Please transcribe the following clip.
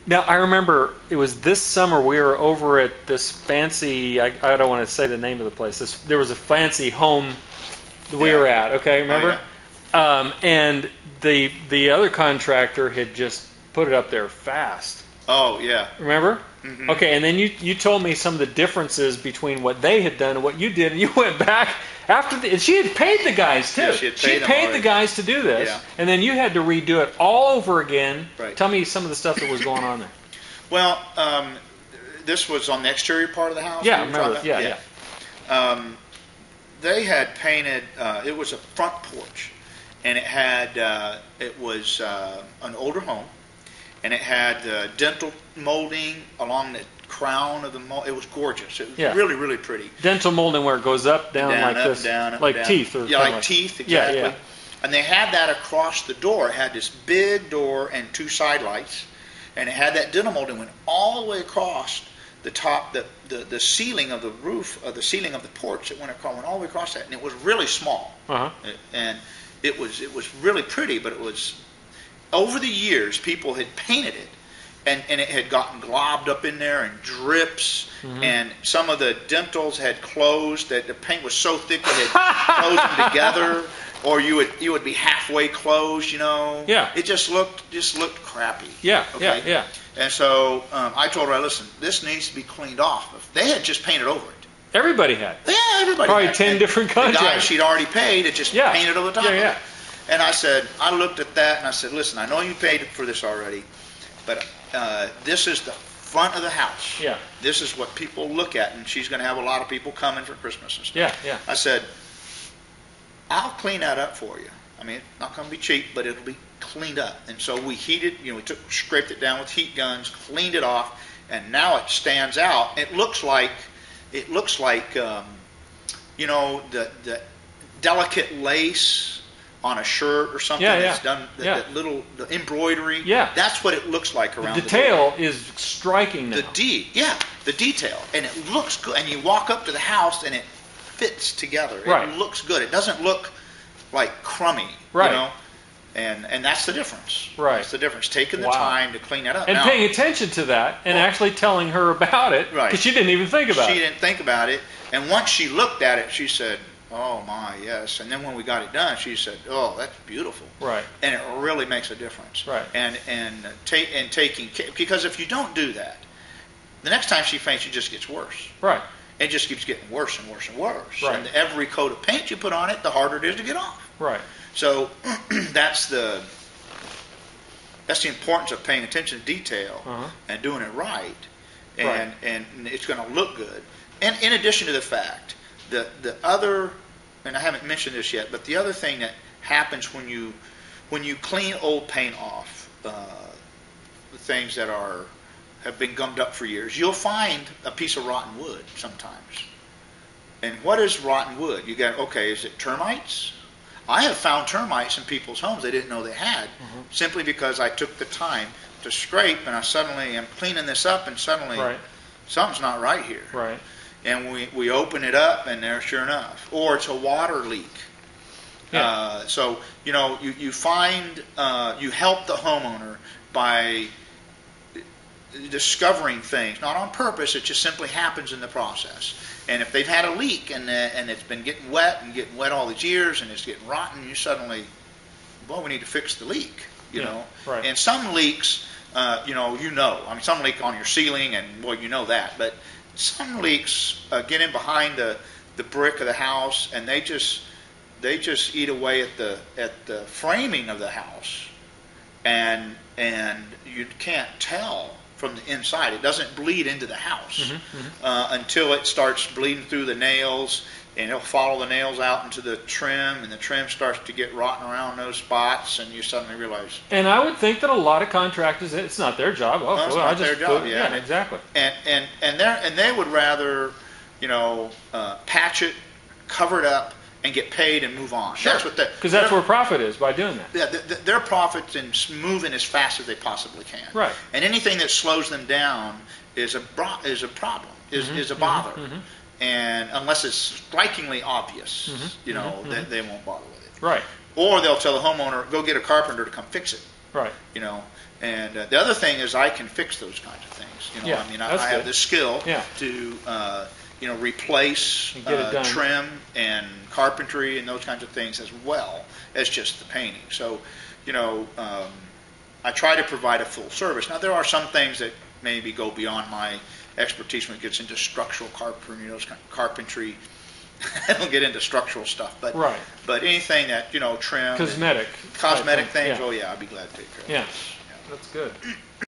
Now, I remember it was this summer we were over at this fancy, I don't want to say the name of the place. There was a fancy home that we were at, okay, remember? And the other contractor had just put it up there fast. Oh, yeah. Remember? Mm-hmm. Okay, and then you told me some of the differences between what they had done and what you did, and you went back after and she had paid the guys too. Yeah, she had paid the guys to do this, and then you had to redo it all over again. Right. Tell me some of the stuff that was going on there. Well, this was on the exterior part of the house. Yeah, remember? Yeah. They had painted. It was a front porch, and it was an older home. And it had dental molding along the crown of the mold. It was gorgeous. It was really, really pretty. Dental molding where it goes up, down like up, this. down, like down. teeth. Or like teeth, exactly. Yeah. And they had that across the door. It had this big door and two side lights. And it had that dental molding went all the way across the top, the ceiling of the roof, the ceiling of the porch. It went all the way across that. And it was really small. Uh-huh. And it was really pretty, but it was... Over the years, people had painted it, and it had gotten globbed up in there and drips, and some of the dentals had closed. That the paint was so thick it had closed them together, or you would be halfway closed. Yeah. It just looked crappy. Yeah. Okay? Yeah. And so I told her, listen, this needs to be cleaned off. They had just painted over it. Everybody had. Yeah, everybody. Probably had. 10 different contractors. The guy she'd already paid had just painted over the top of it. And I looked at that and I said, listen, I know you paid for this already, but this is the front of the house. Yeah. This is what people look at, and she's going to have a lot of people coming for Christmas and stuff. Yeah. I said, I'll clean that up for you. I mean, it's not going to be cheap, but it'll be cleaned up. And so we heated, scraped it down with heat guns, cleaned it off, and now it stands out. It looks like the delicate lace on a shirt or something that's done, the embroidery. Yeah. That's what it looks like around the detail is striking now. The detail. And it looks good. And you walk up to the house and it fits together. Right. It looks good. It doesn't look like crummy. Right. And that's the difference. Right. That's the difference. Taking the time to clean that up. And paying attention to that and actually telling her about it. Right. Because she didn't even think about it. She didn't think about it. And once she looked at it, she said, oh my, yes. And then when we got it done, she said, oh, that's beautiful. Right. And it really makes a difference. Right. And taking care, because if you don't do that, the next time she paints, it just gets worse. Right. It just keeps getting worse and worse and worse. Right. And every coat of paint you put on it, the harder it is to get off. Right. So that's the importance of paying attention to detail and doing it right. And it's going to look good. And in addition to the fact, the other, and I haven't mentioned this yet, but the other thing that happens when you clean old paint off, the things that have been gummed up for years, you'll find a piece of rotten wood sometimes. And what is rotten wood? You got, is it termites? I have found termites in people's homes they didn't know they had, simply because I took the time to scrape, and I suddenly am cleaning this up, and suddenly something's not right here. Right. And we open it up, and there, sure enough. Or it's a water leak. Yeah. So, you find, you help the homeowner by discovering things, not on purpose, it just simply happens in the process. And if they've had a leak and it's been getting wet all these years and it's getting rotten, you suddenly, we need to fix the leak, you know. Right. And some leaks, I mean, some leak on your ceiling, and you know that, but some leaks get in behind the brick of the house, and they just eat away at the framing of the house, and you can't tell from the inside. It doesn't bleed into the house until it starts bleeding through the nails, and it'll follow the nails out into the trim, and the trim starts to get rotten around those spots, and you suddenly realize. And I would think that a lot of contractors, it's not their job. It's not their job. Yeah, exactly. And they would rather, patch it, cover it up, and get paid and move on. Sure. Because that's where profit is by doing that. Yeah, their profit's in moving as fast as they possibly can. Right. And anything that slows them down is a problem, is a bother. And unless it's strikingly obvious, they won't bother with it. Right. Or they'll tell the homeowner, go get a carpenter to come fix it. Right. And the other thing is I can fix those kinds of things. You know, Yeah, I mean, that's I have good. the skill Yeah. to, you know, replace And get it done. trim and carpentry and those kinds of things as well as just the painting. So, you know, I try to provide a full service. Now, there are some things that maybe go beyond my expertise when it gets into structural carpentry, those kind of carpentry. I don't get into structural stuff, but Right. but anything that, you know, trim, Cosmetic cosmetic type things. yeah. Oh yeah, I'd be glad to take care of. Yeah, those. that's good.